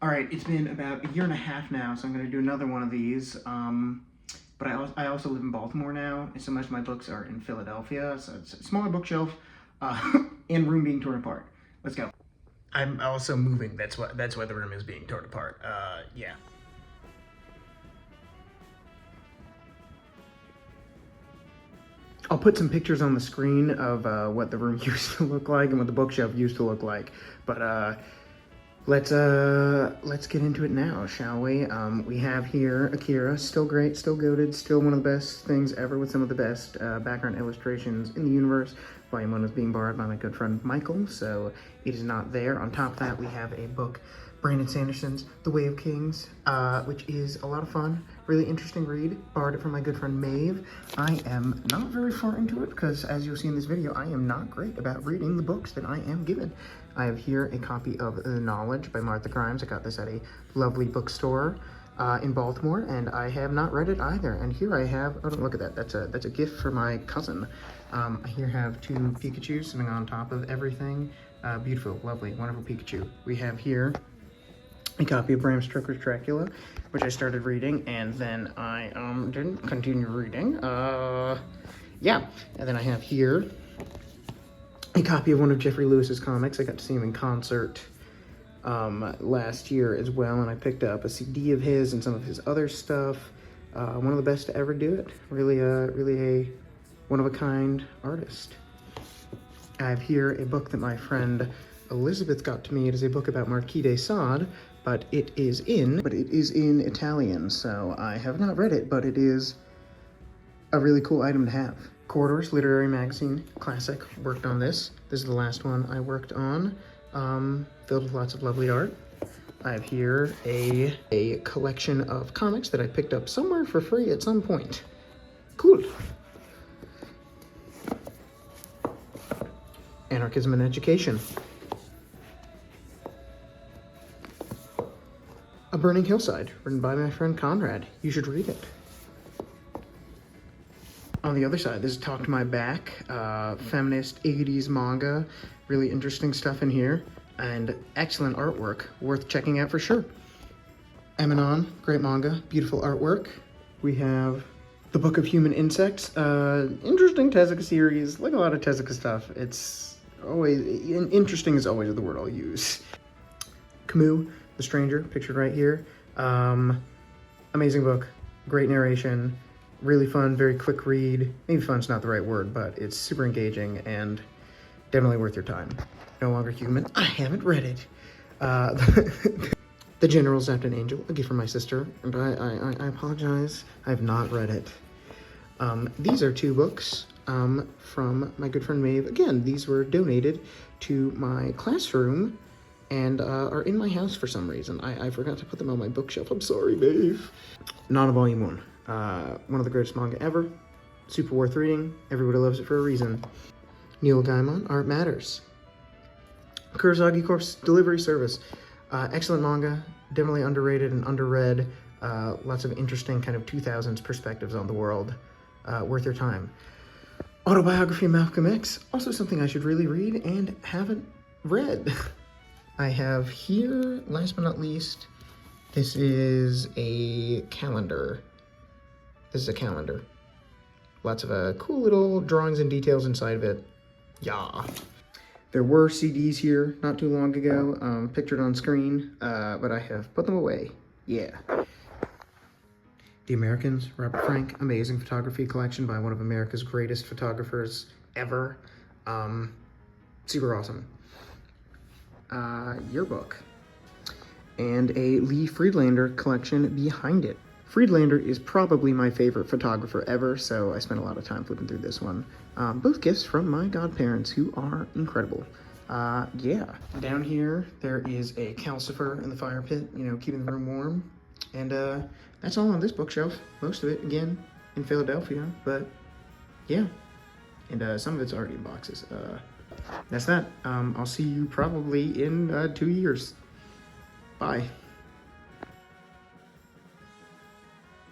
All right, it's been about a year and a half now, so I'm going to do another one of these. But I also live in Baltimore now, and so most of my books are in Philadelphia, so it's a smaller bookshelf and room being torn apart. Let's go. I'm also moving. That's why the room is being torn apart. Yeah. I'll put some pictures on the screen of what the room used to look like and what the bookshelf used to look like. But let's get into it now, shall we? We have here Akira, still great, still goated, still one of the best things ever with some of the best background illustrations in the universe. Volume 1 is being borrowed by my good friend Michael, so it is not there. On top of that, we have a book, Brandon Sanderson's The Way of Kings, which is a lot of fun, really interesting read. Borrowed it from my good friend Maeve. I am not very far into it because, as you'll see in this video, I am not great about reading the books that I am given. I have here a copy of The Knowledge by Martha Grimes. I got this at a lovely bookstore in Baltimore, and I have not read it either. And here I have, oh, look at that, that's a gift for my cousin. I here have two Pikachus sitting on top of everything. Beautiful, lovely, wonderful Pikachu. We have here a copy of Bram Stoker's Dracula, which I started reading, and then I didn't continue reading. Yeah, and then I have here a copy of one of Jeffrey Lewis's comics. I got to see him in concert last year as well, and I picked up a CD of his and some of his other stuff. One of the best to ever do it. Really a one-of-a-kind artist. I have here a book that my friend Elizabeth got to me. It is a book about Marquis de Sade, but it is in Italian, so I have not read it, but it is a really cool item to have. Corridors Literary Magazine, classic, worked on this. This is the last one I worked on, filled with lots of lovely art. I have here a collection of comics that I picked up somewhere for free at some point. Cool. Anarchism in Education. A Burning Hillside, written by my friend Conrad. You should read it. On the other side, this is Talk to My Back, feminist 80s manga. Really interesting stuff in here, and excellent artwork, worth checking out for sure. Emanon, great manga, beautiful artwork. We have The Book of Human Insects, interesting Tezuka series, like a lot of Tezuka stuff. It's always, interesting is always the word I'll use. Camus, The Stranger, pictured right here. Amazing book, great narration, really fun, very quick read. Maybe fun's not the right word, but it's super engaging and definitely worth your time. No Longer Human, I haven't read it. The General Zapped an Angel, a gift from my sister, and I apologize, I have not read it. These are two books from my good friend Maeve. Again, these were donated to my classroom and are in my house for some reason. I forgot to put them on my bookshelf. I'm sorry, Maeve. Nana Volume 1. One of the greatest manga ever. Super worth reading. Everybody loves it for a reason. Neil Gaiman, Art Matters. Kurosagi Corp's Delivery Service. Excellent manga. Definitely underrated and underread. Lots of interesting kind of 2000s perspectives on the world. Worth your time. Autobiography of Malcolm X. Also something I should really read and haven't read. I have here, last but not least, this is a calendar. This is a calendar. Lots of cool little drawings and details inside of it. Yeah. There were CDs here not too long ago, pictured on screen, but I have put them away. Yeah. The Americans, Robert Frank, amazing photography collection by one of America's greatest photographers ever. Super awesome. Yearbook. And a Lee Friedlander collection behind it. Friedlander is probably my favorite photographer ever, so I spent a lot of time flipping through this one. Both gifts from my godparents, who are incredible. Yeah. Down here, there is a calcifer in the fire pit, you know, keeping the room warm. And that's all on this bookshelf. Most of it, again, in Philadelphia, but yeah. And some of it's already in boxes. That's that. I'll see you probably in 2 years. Bye.